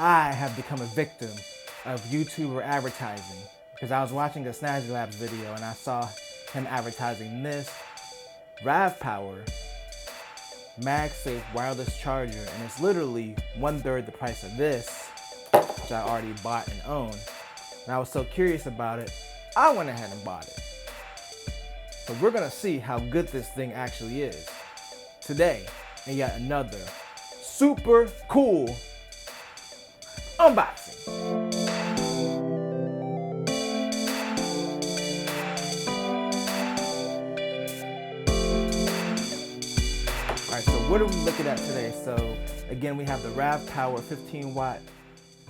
I have become a victim of YouTuber advertising because I was watching a Snazzy Labs video and I saw him advertising this RAVPower Magsafe Wireless Charger, and it's literally 1/3 the price of this, which I already bought and own. And I was so curious about it, I went ahead and bought it. So we're gonna see how good this thing actually is today in yet another super cool unboxing. Alright, so what are we looking at today? So again, we have the RAVPower 15 watt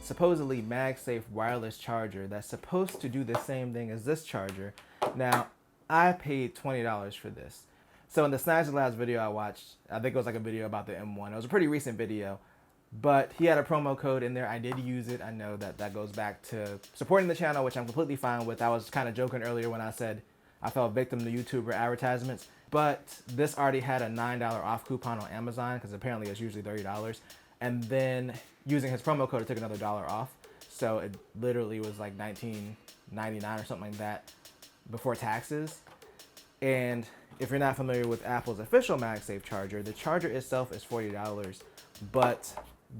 supposedly MagSafe wireless charger that's supposed to do the same thing as this charger. Now, I paid $20 for this. So in the Snazzy Labs video I watched, I think it was like a video about the M1. It was a pretty recent video, but he had a promo code in there. I did use it. I know that goes back to supporting the channel, which I'm completely fine with. I was kind of joking earlier when I said I fell victim to YouTuber advertisements, but this already had a $9 off coupon on Amazon because apparently it's usually $30. And then using his promo code, it took another $1 off. So it literally was like $19.99 or something like that before taxes. And if you're not familiar with Apple's official MagSafe charger, the charger itself is $40, but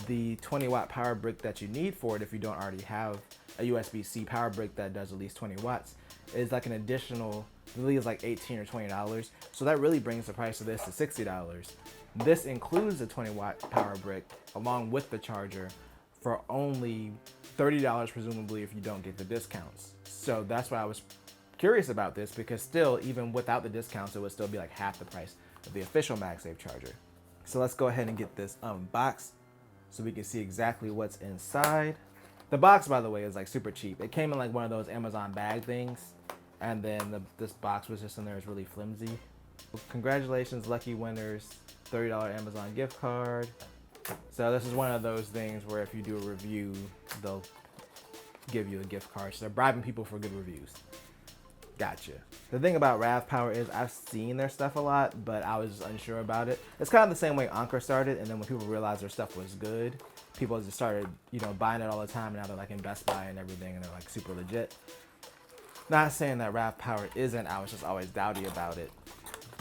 the 20 watt power brick that you need for it, if you don't already have a USB-C power brick that does at least 20 watts, is like an additional, I believe it's like $18 or $20. So that really brings the price of this to $60. This includes the 20 watt power brick along with the charger for only $30 presumably if you don't get the discounts. So that's why I was curious about this, because still, even without the discounts, it would still be like half the price of the official MagSafe charger. So let's go ahead and get this unboxed so we can see exactly what's inside. The box, by the way, is like super cheap. It came in like one of those Amazon bag things, and then this box was just in there. It's really flimsy. Well, congratulations, lucky winners, $30 Amazon gift card. So this is one of those things where if you do a review, they'll give you a gift card. So they're bribing people for good reviews. Gotcha. The thing about RAVPower is I've seen their stuff a lot, but I was unsure about it. It's kind of the same way Anker started, and then when people realized their stuff was good, people just started, buying it all the time, and now they're like in Best Buy and everything, and they're like super legit. Not saying that RAVPower isn't, I was just always doubty about it.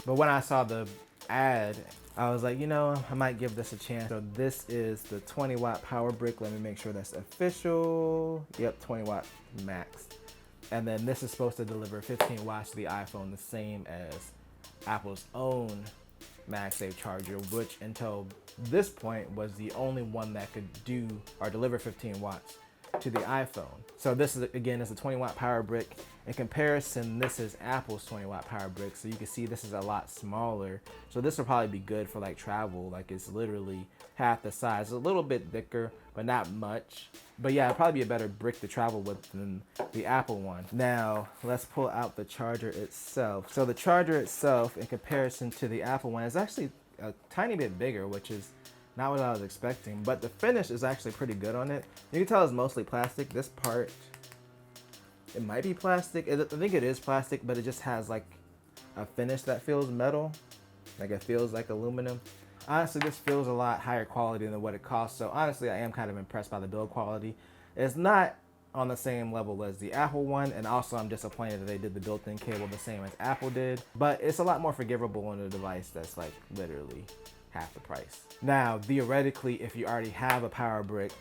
But when I saw the ad, I was like, I might give this a chance. So this is the 20 watt power brick. Let me make sure that's official. Yep, 20 watt max. And then this is supposed to deliver 15 watts to the iPhone, the same as Apple's own MagSafe charger, which until this point was the only one that could do or deliver 15 watts to the iPhone. So this is, again, is a 20 watt power brick. In comparison, this is Apple's 20 watt power brick. So you can see this is a lot smaller. So this will probably be good for like travel. Like it's literally half the size, a little bit thicker, but not much. But yeah, it'll probably be a better brick to travel with than the Apple one. Now, let's pull out the charger itself. So the charger itself, in comparison to the Apple one, is actually a tiny bit bigger, which is not what I was expecting. But the finish is actually pretty good on it. You can tell it's mostly plastic. This part, it might be plastic. I think it is plastic, but it just has like a finish that feels metal. Like it feels like aluminum. Honestly, this feels a lot higher quality than what it costs. So honestly, I am kind of impressed by the build quality. It's not on the same level as the Apple one. And also I'm disappointed that they did the built-in cable the same as Apple did. But it's a lot more forgivable on a device that's like literally half the price. Now, theoretically, if you already have a power brick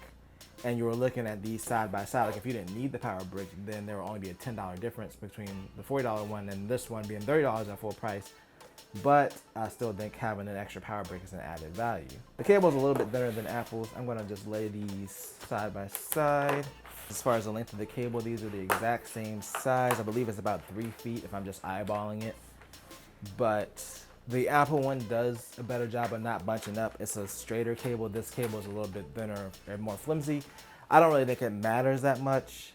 and you were looking at these side by side, like if you didn't need the power brick, then there will only be a $10 difference between the $40 one and this one being $30 at full price. But I still think having an extra power brick is an added value. The cable's a little bit better than Apple's. I'm gonna just lay these side by side. As far as the length of the cable, these are the exact same size. I believe it's about 3 feet if I'm just eyeballing it. But the Apple one does a better job of not bunching up. It's a straighter cable. This cable is a little bit thinner and more flimsy. I don't really think it matters that much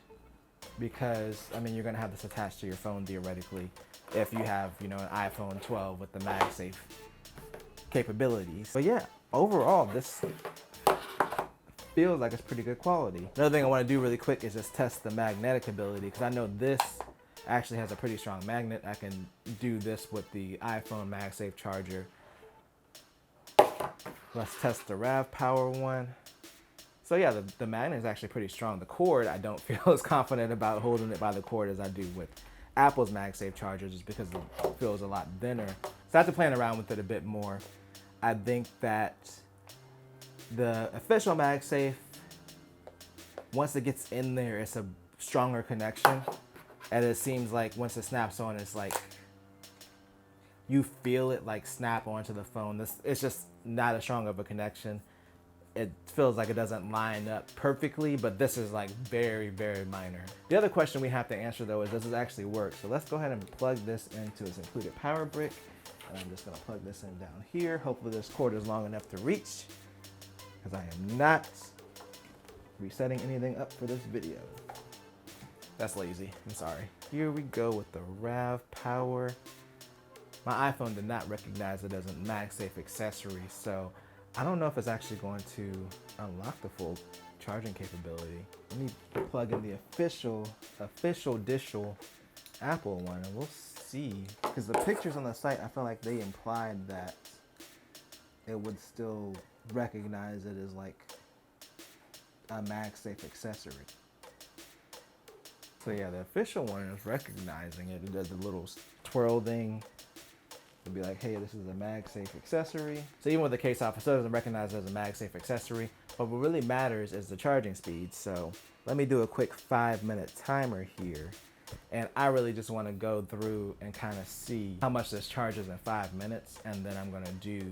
because, I mean, you're gonna have this attached to your phone theoretically if you have, an iPhone 12 with the MagSafe capabilities. But yeah, overall, this feels like it's pretty good quality. Another thing I want to do really quick is just test the magnetic ability, because I know this actually has a pretty strong magnet. I can do this with the iPhone MagSafe charger. Let's test the RAVPower one. So yeah, the magnet is actually pretty strong. The cord, I don't feel as confident about holding it by the cord as I do with Apple's MagSafe charger, just because it feels a lot thinner. So after playing around with it a bit more, I think that the official MagSafe, once it gets in there, it's a stronger connection. And it seems like once it snaps on, it's like you feel it like snap onto the phone. It's just not as strong of a connection. It feels like it doesn't line up perfectly, but this is like very, very minor. The other question we have to answer though is, does it actually work? So let's go ahead and plug this into its included power brick. And I'm just gonna plug this in down here. Hopefully this cord is long enough to reach, because I am not resetting anything up for this video. That's lazy, I'm sorry. Here we go with the RAVPower. My iPhone did not recognize it as a MagSafe accessory, so I don't know if it's actually going to unlock the full charging capability. Let me plug in the official Apple one, and we'll see. Because the pictures on the site, I feel like they implied that it would still recognize it as like a MagSafe accessory. So yeah, the official one is recognizing it. It does the little twirl thing. It'll be like, hey, this is a MagSafe accessory. So even with the case off, it still doesn't recognize it as a MagSafe accessory. But what really matters is the charging speed. So let me do a quick 5-minute timer here. And I really just want to go through and kind of see how much this charges in 5 minutes. And then I'm going to do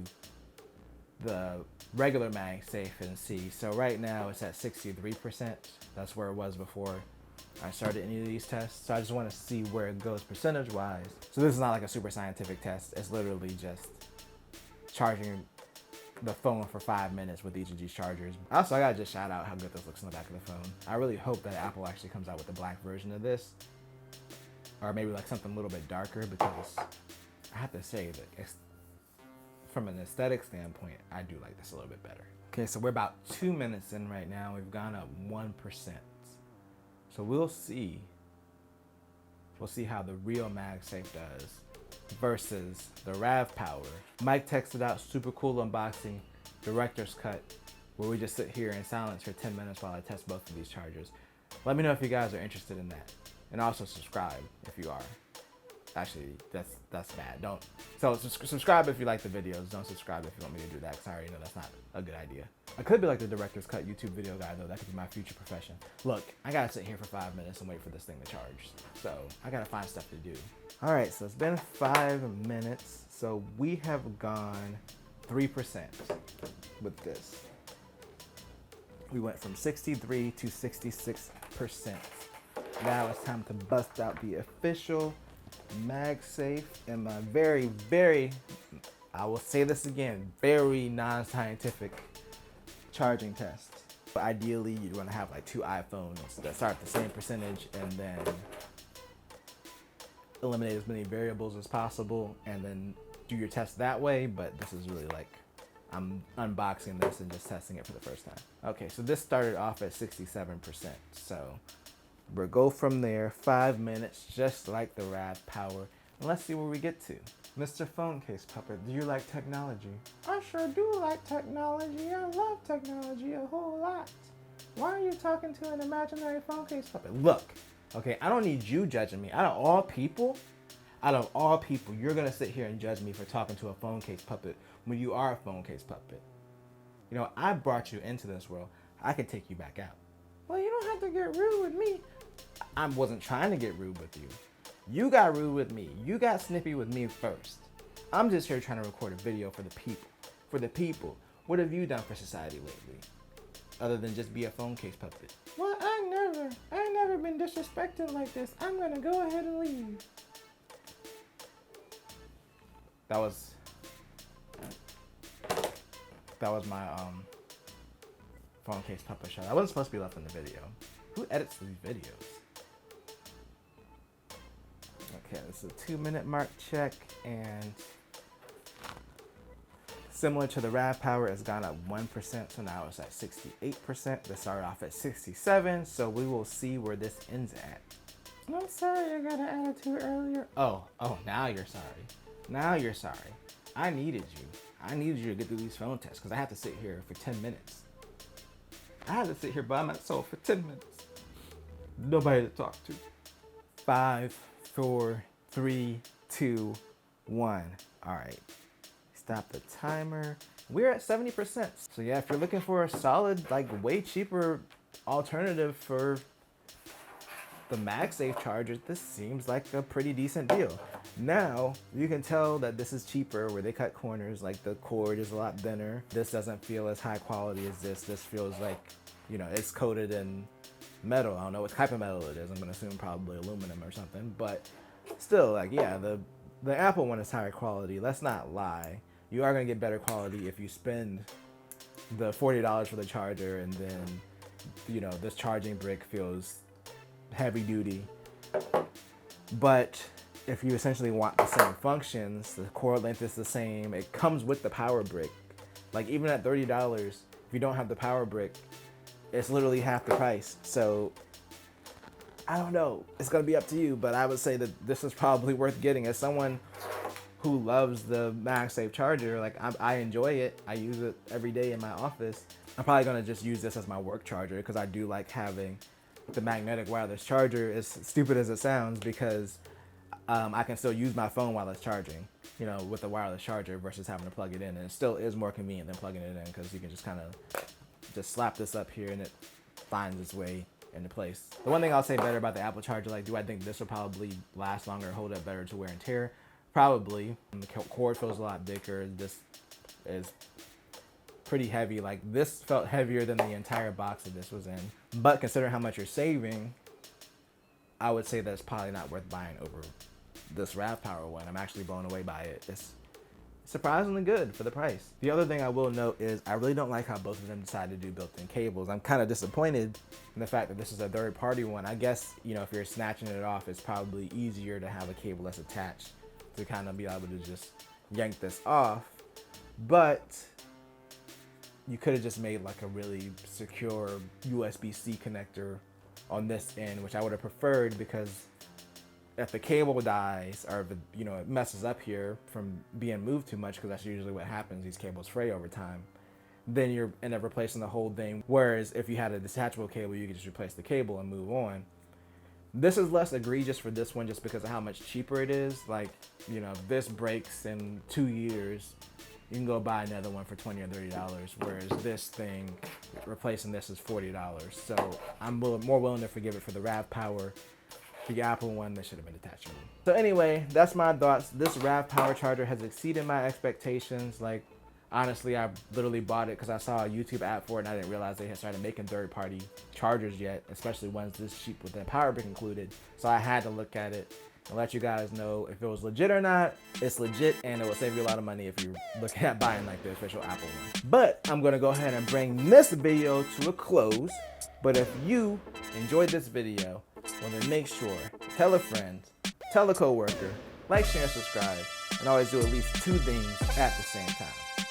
the regular MagSafe and see. So right now it's at 63%. That's where it was before I started any of these tests. So I just want to see where it goes percentage wise. So this is not like a super scientific test. It's literally just charging the phone for 5 minutes with each of these chargers. Also, I gotta just shout out how good this looks in the back of the phone. I really hope that Apple actually comes out with a black version of this, or maybe like something a little bit darker, because I have to say that from an aesthetic standpoint, I do like this a little bit better. Okay, so we're about 2 minutes in right now. We've gone up 1%. So we'll see how the real MagSafe does versus the RAVPower. Mike texted out super cool unboxing, director's cut, where we just sit here in silence for 10 minutes while I test both of these chargers. Let me know if you guys are interested in that. And also subscribe if you are. Actually, that's bad. Don't. So subscribe if you like the videos. Don't subscribe if you want me to do that, because I already know that's not a good idea. I could be like the director's cut YouTube video guy though. That could be my future profession. Look, I gotta sit here for 5 minutes and wait for this thing to charge. So I gotta find stuff to do. All right, so it's been 5 minutes. So we have gone 3% with this. We went from 63 to 66%. Now it's time to bust out the official MagSafe and my very, very, I will say this again, very non-scientific charging test. But ideally, you'd want to have like 2 iPhones that start at the same percentage and then eliminate as many variables as possible and then do your test that way. But this is really like, I'm unboxing this and just testing it for the first time. Okay, so this started off at 67%. So we'll go from there, 5 minutes, just like the RAVPower. And let's see where we get to. Mr. Phone Case Puppet, do you like technology? I sure do like technology. I love technology a whole lot. Why are you talking to an imaginary phone case puppet? Look, okay, I don't need you judging me. Out of all people, you're gonna sit here and judge me for talking to a phone case puppet when you are a phone case puppet. You know, I brought you into this world. I can take you back out. Well, you don't have to get rude with me. I wasn't trying to get rude with you. You got rude with me. You got snippy with me first. I'm just here trying to record a video for the people. For the people. What have you done for society lately? Other than just be a phone case puppet. Well, I never been disrespected like this. I'm gonna go ahead and leave. That was my phone case puppet shot. I wasn't supposed to be left in the video. Who edits these videos? Okay, this is a 2-minute mark check, and similar to the RAVPower, it's gone up 1%, so now it's at 68%. This started off at 67, so we will see where this ends at. I'm sorry I got an attitude earlier. Oh, now you're sorry. Now you're sorry. I needed you. I needed you to get through these phone tests because I have to sit here for 10 minutes. I had to sit here by myself for 10 minutes. Nobody to talk to. 5, 4, 3, 2, 1. All right. Stop the timer. We're at 70%. So yeah, if you're looking for a solid, like way cheaper alternative for the Magsafe charger, this seems like a pretty decent deal. Now, you can tell that this is cheaper where they cut corners, like the cord is a lot thinner. This doesn't feel as high quality as this. This feels like, you know, it's coated in metal. I don't know what type of metal it is. I'm gonna assume probably aluminum or something, but still, like, yeah, the Apple one is higher quality. Let's not lie. You are gonna get better quality if you spend the $40 for the charger, and then, you know, this charging brick feels heavy duty. But if you essentially want the same functions, the cord length is the same, it comes with the power brick. Like, even at $30, if you don't have the power brick, it's literally half the price. So I don't know, it's gonna be up to you, but I would say that this is probably worth getting. As someone who loves the Magsafe charger, like, I enjoy it. I use it every day in my office. I'm probably gonna just use this as my work charger because I do like having the magnetic wireless charger, as stupid as it sounds, because I can still use my phone while it's charging, you know, with the wireless charger versus having to plug it in. And it still is more convenient than plugging it in because you can just kind of just slap this up here and it finds its way into place. The one thing I'll say better about the Apple charger, like, do I think this will probably last longer, hold up better to wear and tear? Probably. The cord feels a lot thicker. This is pretty heavy. Like, this felt heavier than the entire box that this was in. But considering how much you're saving, I would say that's probably not worth buying over this RAVPower one. I'm actually blown away by it. It's surprisingly good for the price. The other thing I will note is I really don't like how both of them decided to do built-in cables. I'm kind of disappointed in the fact that this is a third-party one. I guess, you know, if you're snatching it off, it's probably easier to have a cable that's attached to kind of be able to just yank this off. But you could have just made like a really secure USB-C connector on this end, which I would have preferred, because if the cable dies or if it, you know, it messes up here from being moved too much, because that's usually what happens, these cables fray over time, then you're end up replacing the whole thing. Whereas if you had a detachable cable, you could just replace the cable and move on. This is less egregious for this one just because of how much cheaper it is. Like, you know, this breaks in 2 years, you can go buy another one for $20 or $30, whereas this thing, replacing this, is $40. So I'm more willing to forgive it for the RAVPower. The Apple one, that should have been detachable. So anyway, that's my thoughts. This RAVPower charger has exceeded my expectations. Like, honestly, I literally bought it because I saw a YouTube ad for it and I didn't realize they had started making third-party chargers yet, especially ones this cheap with that power brick included. So I had to look at it and let you guys know if it was legit or not. It's legit, and it will save you a lot of money if you're looking at buying like the official Apple one. But I'm gonna go ahead and bring this video to a close. But if you enjoyed this video, well, then make sure, tell a friend, tell a coworker, like, share, and subscribe, and always do at least 2 things at the same time.